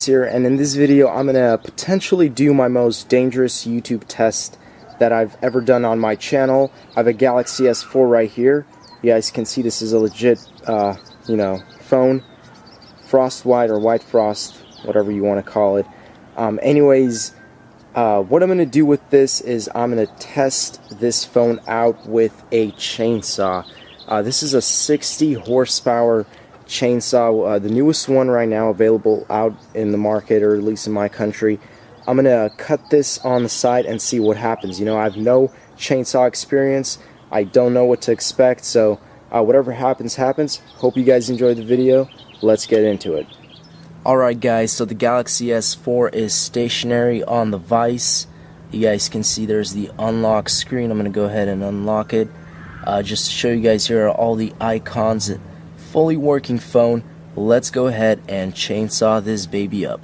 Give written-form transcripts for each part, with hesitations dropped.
Here, and in this video I'm gonna potentially do my most dangerous YouTube test that I've ever done on my channel. I have a Galaxy S4 right here. You guys can see this is a legit phone, frost white or white frost, whatever you want to call it. Anyways, what I'm gonna do with this is I'm gonna test this phone out with a chainsaw. This is a 60 horsepower chainsaw, the newest one right now available out in the market, or at least in my country. I'm gonna cut this on the side and see what happens. You know, I have no chainsaw experience. I don't know what to expect, so whatever happens, happens. Hope you guys enjoyed the video. Let's get into it. Alright guys, so the Galaxy S4 is stationary on the vise. You guys can see there's the unlock screen. I'm gonna go ahead and unlock it. Just to show you guys, here are all the icons. Fully working phone. Let's go ahead and chainsaw this baby up.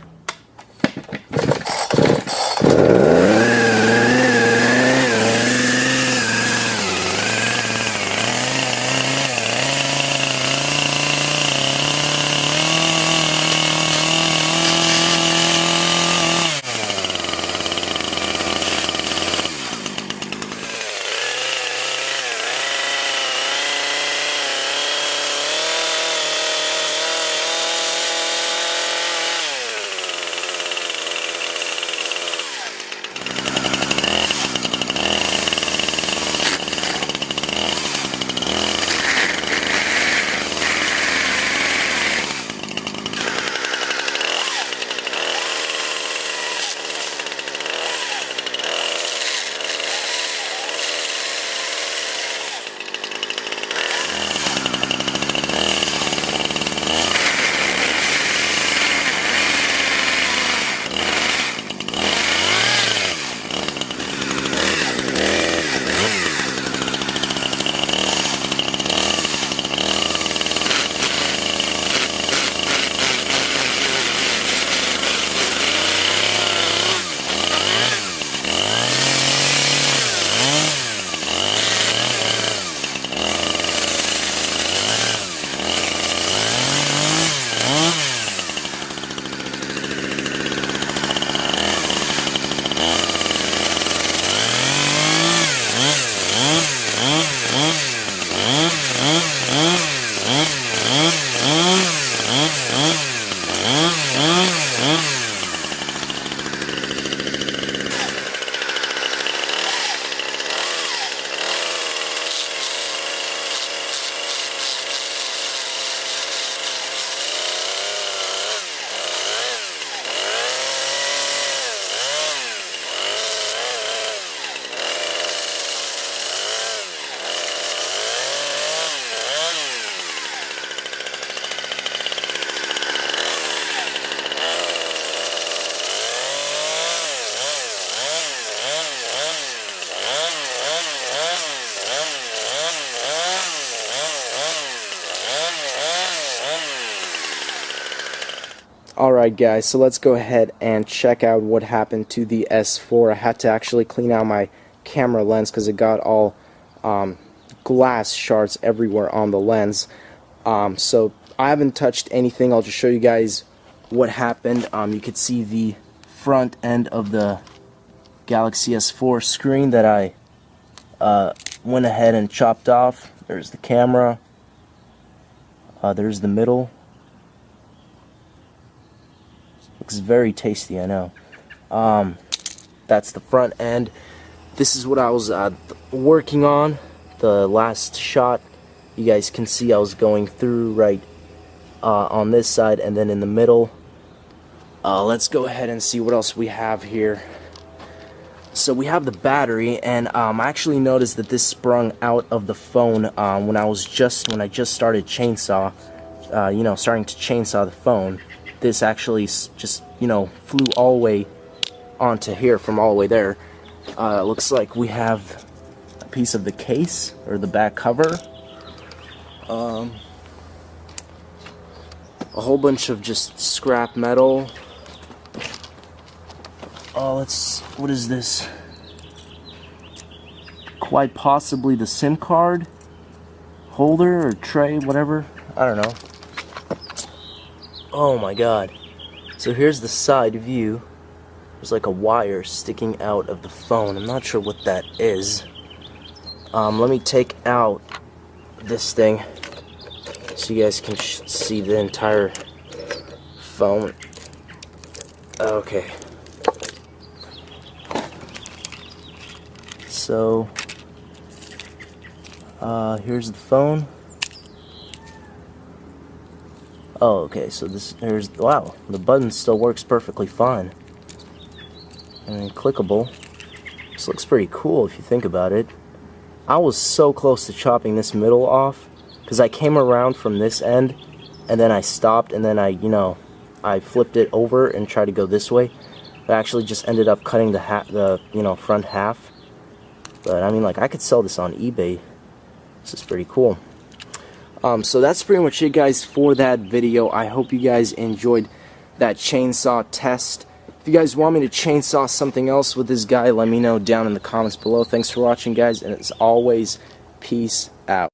Alright guys, so let's go ahead and check out what happened to the S4. I had to actually clean out my camera lens because it got all glass shards everywhere on the lens. So I haven't touched anything. I'll just show you guys what happened. You could see the front end of the Galaxy S4 screen that I went ahead and chopped off. There's the camera. There's the middle. Looks very tasty, I know. That's the front end. This is what I was working on. The last shot, you guys can see I was going through right on this side, and then in the middle. Let's go ahead and see what else we have here. So we have the battery, and I actually noticed that this sprung out of the phone when I just started chainsaw. Starting to chainsaw the phone. This actually just, flew all the way onto here from all the way there. Looks like we have a piece of the case, or the back cover. A whole bunch of just scrap metal. Oh, what is this? Quite possibly the SIM card holder or tray, whatever. I don't know. Oh my god. So here's the side view. There's like a wire sticking out of the phone. I'm not sure what that is. Let me take out this thing so you guys can see the entire phone. Okay. So, here's the phone. Oh, okay, so wow, the button still works perfectly fine. And clickable. This looks pretty cool if you think about it. I was so close to chopping this middle off, because I came around from this end, and then I stopped, and then I flipped it over and tried to go this way. I actually just ended up cutting the front half. But I mean, like, I could sell this on eBay. This is pretty cool. So that's pretty much it, guys, for that video. I hope you guys enjoyed that chainsaw test. If you guys want me to chainsaw something else with this guy, let me know down in the comments below. Thanks for watching, guys, and as always, peace out.